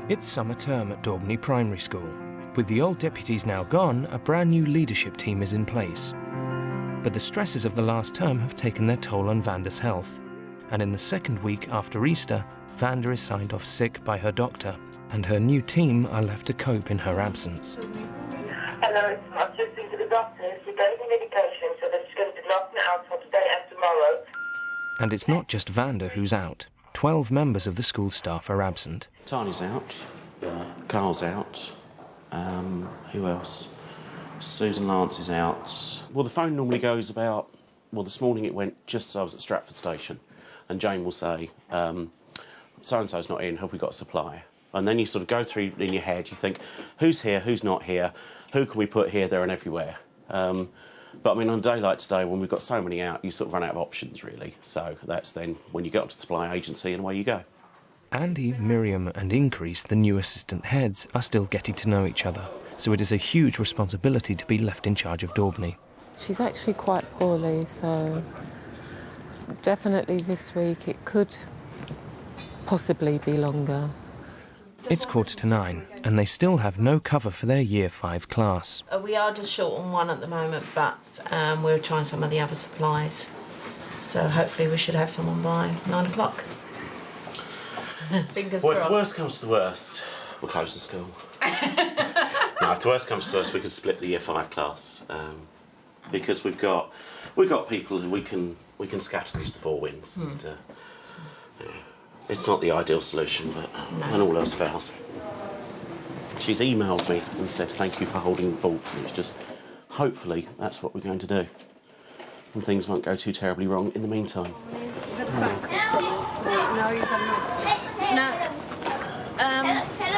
It's summer term at Daubney Primary School. With the old deputies now gone, a brand new leadership team is in place. But the stresses of the last term have taken their toll on Vanda's health. And in the second week after Easter, Vanda is signed off sick by her doctor, and her new team are left to cope in her absence. Hello, I've just been to the doctor. She gave me medication, so that she's going to knock me out for today and tomorrow. And it's not just Vanda who's out. 12 members of the school staff are absent. Tani's out, Carl's out, who else? Susan Lance is out. Well, the phone normally goes about, well, this morning it went just as I was at Stratford Station, and Jane will say, so-and-so's not in, have we got a supplier? And then you sort of go through in your head, you think, who's here, who's not here, who can we put here, there and everywhere? But, I mean, on a day like today, when we've got so many out, you sort of run out of options, really. So that's then when you get up to the supply agency and away you go. Andy, Miriam and Increase, the new assistant heads, are still getting to know each other, so it is a huge responsibility to be left in charge of Daubney. She's actually quite poorly, so definitely this week it could possibly be longer. It's 9:15, and they still have no cover for their Year 5 class. We are just short on one at the moment, but we're trying some of the other supplies. So hopefully we should have someone by 9 o'clock. Fingers well, if crossed. the worst comes to the worst, we'll close the school. No, if the worst comes to the worst, we can split the Year 5 class. Because we've got people who we can scatter them to the four winds. And, it's not the ideal solution, but when all else fails. She's emailed me and said thank you for holding the fort. It's just, hopefully, that's what we're going to do. And things won't go too terribly wrong in the meantime. No.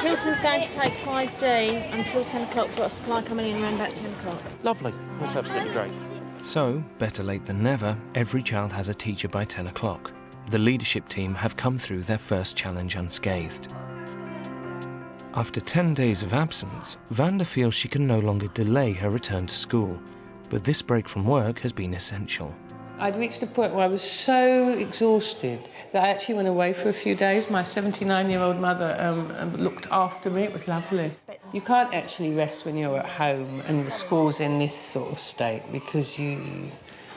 Hilton's going to take 5D until 10 o'clock. We've got a supply coming in around about 10 o'clock. Lovely. That's absolutely great. So, better late than never, every child has a teacher by 10 o'clock. The leadership team have come through their first challenge unscathed. After 10 days of absence, Vanda feels she can no longer delay her return to school, but this break from work has been essential. I'd reached a point where I was so exhausted that I actually went away for a few days. My 79-year-old mother looked after me. It was lovely. You can't actually rest when you're at home and the school's in this sort of state because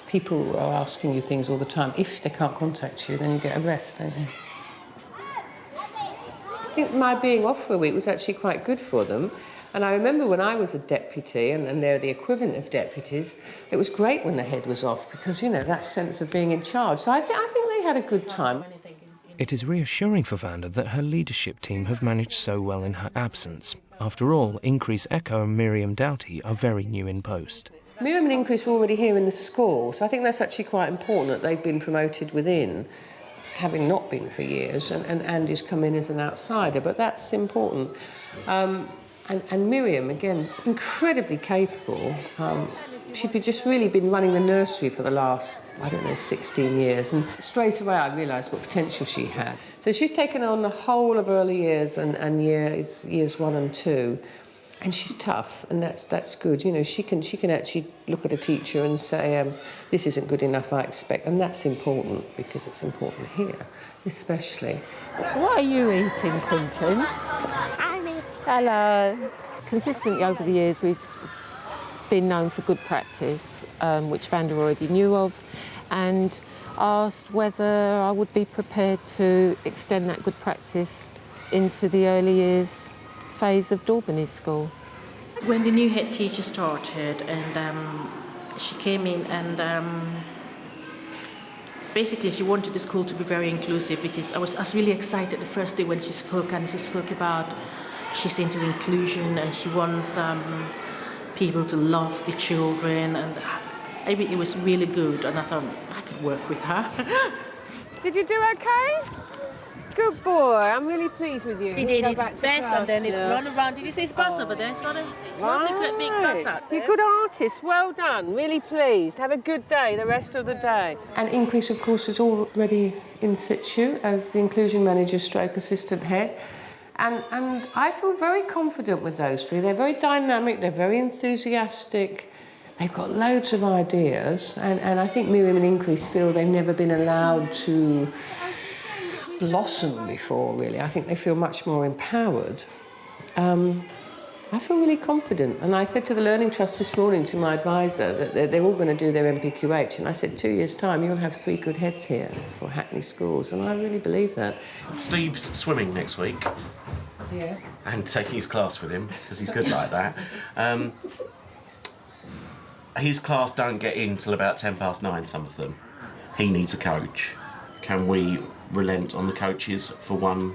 people are asking you things all the time. If they can't contact you, then you get a rest, don't you? I think my being off for a week was actually quite good for them. And I remember when I was a deputy, and they're the equivalent of deputies, it was great when the head was off because, you know, that sense of being in charge. So I think they had a good time. It is reassuring for Vanda that her leadership team have managed so well in her absence. After all, Increase Echo and Miriam Doughty are very new in post. Miriam and Increase are already here in the school, so I think that's actually quite important that they've been promoted within, having not been for years, and Andy's come in as an outsider, but that's important. And Miriam, again, incredibly capable. She'd just really been running the nursery for the last, 16 years, and straight away I realised what potential she had. So she's taken on the whole of early years and years 1 and 2. And she's tough, and that's good. You know, she can actually look at a teacher and say, this isn't good enough, I expect. And that's important, because it's important here, especially. What are you eating, Quentin? Hello. Consistently over the years, we've been known for good practice, which Vanda already knew of, and asked whether I would be prepared to extend that good practice into the early years phase of Daubney School. When the new head teacher started, and she came in, and basically she wanted the school to be very inclusive, because I was really excited the first day when she spoke, and she spoke about she's into inclusion and she wants people to love the children, and I mean, it was really good, and I thought I could work with her. Did you do okay? Good boy, I'm really pleased with you. He did his best, and then he's running around. Did you see his bus over there? He's running a big bus out there. You're a good artist, well done, really pleased. Have a good day the rest of the day. And Increase, of course, is already in situ as the inclusion manager stroke assistant head. And I feel very confident with those three. They're very dynamic, they're very enthusiastic. They've got loads of ideas, and I think Miriam and Increase feel they've never been allowed to blossomed before, really. I think they feel much more empowered. I feel really confident. And I said to the Learning Trust this morning, to my advisor, that they're all going to do their MPQH. And I said, 2 years' time, you'll have 3 good heads here for Hackney schools. And I really believe that. Steve's swimming next week. Yeah. And taking his class with him, because he's good like that. His class don't get in till about 9:10, some of them. He needs a coach. Can we relent on the coaches for one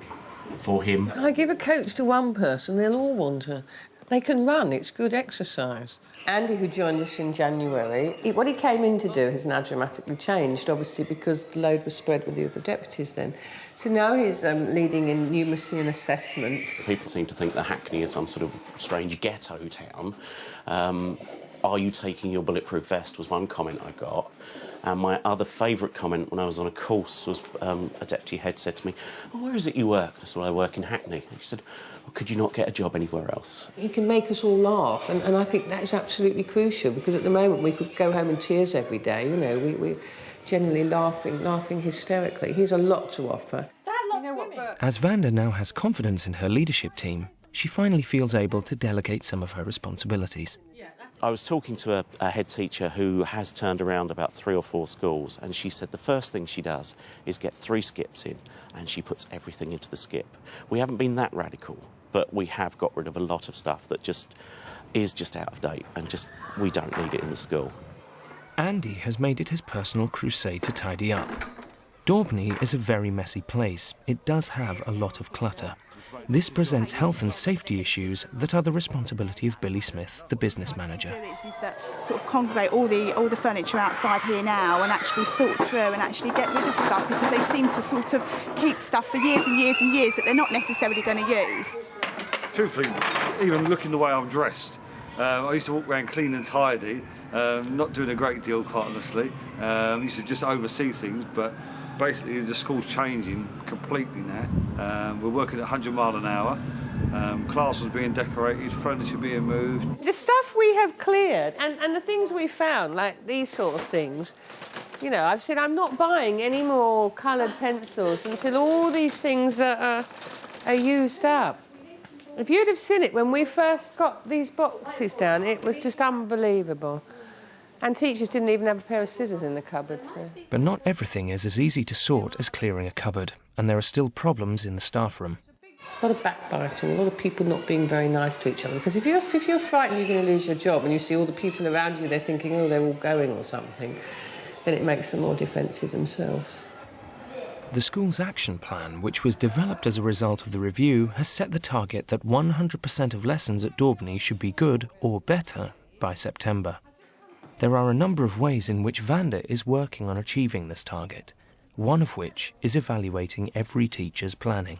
for him? I give a coach to one person, they'll all want her. They can run, it's good exercise. Andy, who joined us in January, what he came in to do has now dramatically changed, obviously because the load was spread with the other deputies then. So now he's leading in numeracy and assessment. People seem to think that Hackney is some sort of strange ghetto town. Are you taking your bulletproof vest was one comment I got. And my other favourite comment when I was on a course was a deputy head said to me, "Oh, where is it you work?" I said, "Well, I work in Hackney." And she said, "Well, could you not get a job anywhere else?" He can make us all laugh, and I think that is absolutely crucial, because at the moment we could go home in tears every day, you know, we're generally laughing hysterically. He's a lot to offer. As Vanda now has confidence in her leadership team, she finally feels able to delegate some of her responsibilities. I was talking to a head teacher who has turned around about 3 or 4 schools, and she said the first thing she does is get 3 skips in, and she puts everything into the skip. We haven't been that radical, but we have got rid of a lot of stuff that is just out of date, and we don't need it in the school. Andy has made it his personal crusade to tidy up. Daubney is a very messy place. It does have a lot of clutter. This presents health and safety issues that are the responsibility of Billy Smith, the business manager. Is that sort of congregate all the furniture outside here now and actually sort through and actually get rid of stuff, because they seem to sort of keep stuff for years and years and years that they're not necessarily going to use. Truthfully, even looking the way I'm dressed, I used to walk around clean and tidy, not doing a great deal, quite honestly. Used to just oversee things, but basically the school's changing completely now. We're working at 100 miles an hour. Classrooms being decorated, furniture being moved. The stuff we have cleared and the things we found, like these sort of things, you know, I've said I'm not buying any more coloured pencils until all these things are used up. If you'd have seen it when we first got these boxes down, it was just unbelievable. And teachers didn't even have a pair of scissors in the cupboard. So. But not everything is as easy to sort as clearing a cupboard, and there are still problems in the staff room. A lot of backbiting, a lot of people not being very nice to each other. Because if you're frightened you're going to lose your job and you see all the people around you, they're thinking, oh, they're all going or something, then it makes them more defensive themselves. The school's action plan, which was developed as a result of the review, has set the target that 100% of lessons at Daubney should be good or better by September. There are a number of ways in which Vanda is working on achieving this target, one of which is evaluating every teacher's planning.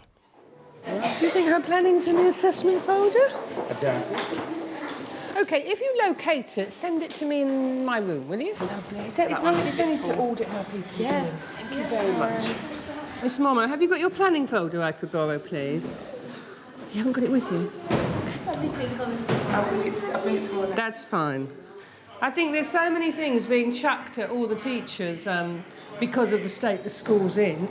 Do you think her planning's in the assessment folder? I don't. OK, if you locate it, send it to me in my room, will you? It's only to audit how people do. Thank you very much. Miss Momo, have you got your planning folder I could borrow, please? You haven't got it with you? I bring it tomorrow. That's fine. I think there's so many things being chucked at all the teachers because of the state the school's in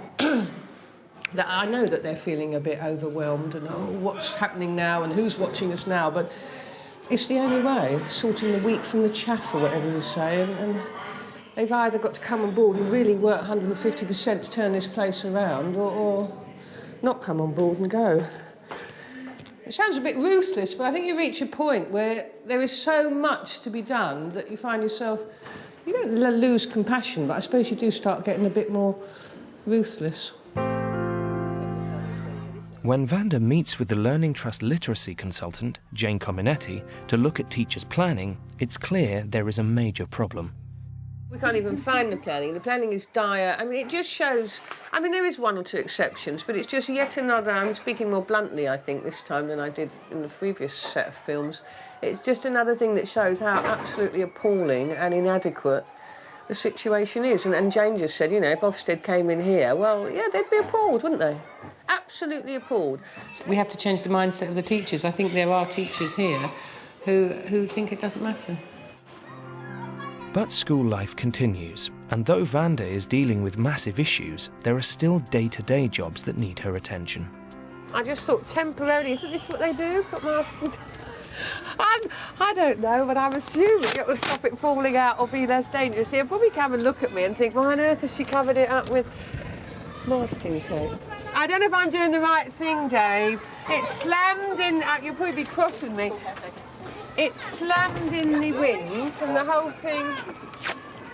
that I know that they're feeling a bit overwhelmed and, oh, what's happening now and who's watching us now, but it's the only way, sorting the wheat from the chaff or whatever you say, and they've either got to come on board and really work 150% to turn this place around or not come on board and go. It sounds a bit ruthless, but I think you reach a point where there is so much to be done that you find yourself, you don't lose compassion, but I suppose you do start getting a bit more ruthless. When Vanda meets with the Learning Trust literacy consultant, Jane Cominetti, to look at teachers' planning, it's clear there is a major problem. We can't even find the planning. The planning is dire. I mean, it just shows... I mean, there is 1 or 2 exceptions, but it's just yet another... I'm speaking more bluntly, I think, this time than I did in the previous set of films. It's just another thing that shows how absolutely appalling and inadequate the situation is. And Jane just said, you know, if Ofsted came in here, well, yeah, they'd be appalled, wouldn't they? Absolutely appalled. We have to change the mindset of the teachers. I think there are teachers here who think it doesn't matter. But school life continues, and though Vanda is dealing with massive issues, there are still day-to-day jobs that need her attention. I just thought temporarily, isn't this what they do? Put masks on. I don't know, but I'm assuming it will stop it falling out or be less dangerous. He'll probably come and look at me and think, why on earth has she covered it up with masking tape? I don't know if I'm doing the right thing, Dave. It's slammed in, you'll probably be cross with me. It's slammed in the wind and the whole thing.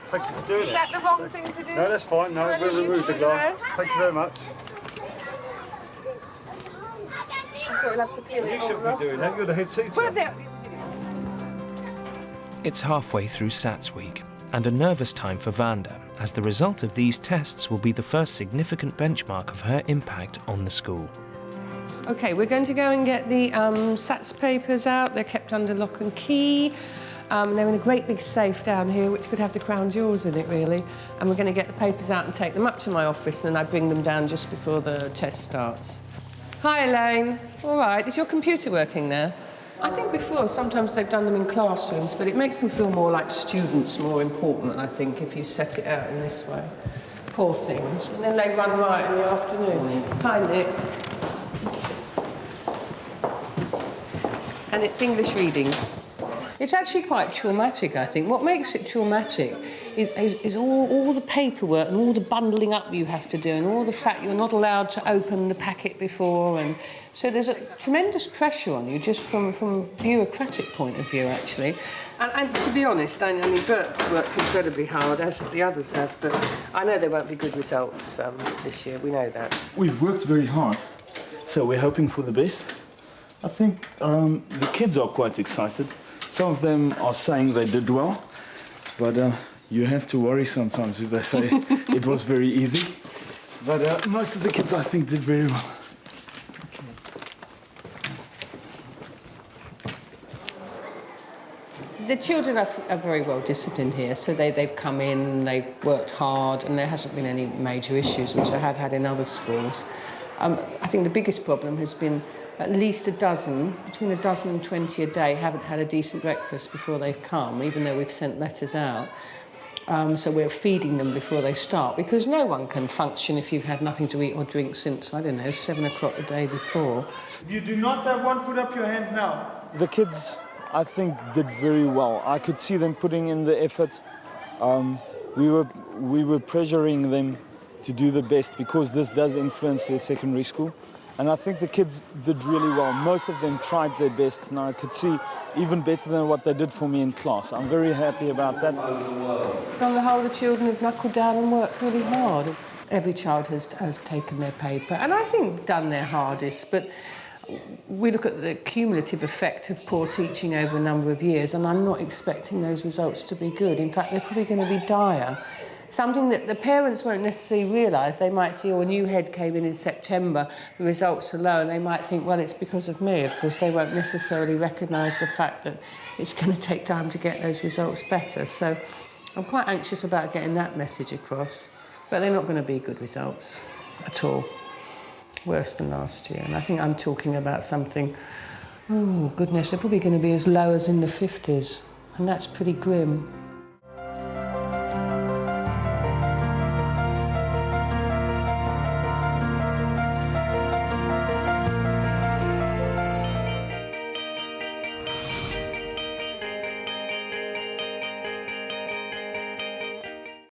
Thank you for doing it. Is that the wrong thing to do? No, that's fine. No, we'll remove the glass. Thank you very much. I thought we'll have to peel it You all shouldn't off. be doing that. You're the head teacher. Well, It's halfway through SATS week, and a nervous time for Vanda, as the result of these tests will be the first significant benchmark of her impact on the school. OK, we're going to go and get the SATS papers out. They're kept under lock and key. They're in a great big safe down here, which could have the crown jewels in it, really. And we're going to get the papers out and take them up to my office, and then I bring them down just before the test starts. Hi, Elaine. All right, is your computer working there? I think before, sometimes they've done them in classrooms, but it makes them feel more like students, more important, I think, if you set it out in this way. Poor things. And then they run riot in the afternoon. Hi, Nick. And it's English reading. It's actually quite traumatic, I think. What makes it traumatic is all the paperwork and all the bundling up you have to do and all the fact you're not allowed to open the packet before. And so there's a tremendous pressure on you just from a bureaucratic point of view, actually. And to be honest, I mean, Bert's worked incredibly hard, as the others have, but I know there won't be good results this year. We know that. We've worked very hard, so we're hoping for the best. I think the kids are quite excited. Some of them are saying they did well, but you have to worry sometimes if they say it was very easy. But most of the kids, I think, did very well. The children are very well disciplined here, so they've come in, they've worked hard, and there hasn't been any major issues, which I have had in other schools. I think the biggest problem has been at least between a dozen and 20 a day haven't had a decent breakfast before they've come, even though we've sent letters out. So we're feeding them before they start, because no one can function if you've had nothing to eat or drink since, I don't know, 7 o'clock the day before. If you do not have one, put up your hand now. The kids, I think, did very well. I could see them putting in the effort. We were pressuring them to do the best because this does influence their secondary school. And I think the kids did really well. Most of them tried their best, and I could see even better than what they did for me in class. I'm very happy about that. On the whole, the children have knuckled down and worked really hard. Every child has taken their paper, and I think done their hardest, but we look at the cumulative effect of poor teaching over a number of years, and I'm not expecting those results to be good. In fact, they're probably going to be dire. Something that the parents won't necessarily realise. They might see, a new head came in September, the results are low, and they might think, well, it's because of me. Of course, they won't necessarily recognise the fact that it's going to take time to get those results better. So I'm quite anxious about getting that message across. But they're not going to be good results at all. Worse than last year. And I think I'm talking about something, oh, goodness, they're probably going to be as low as in the 50s. And that's pretty grim.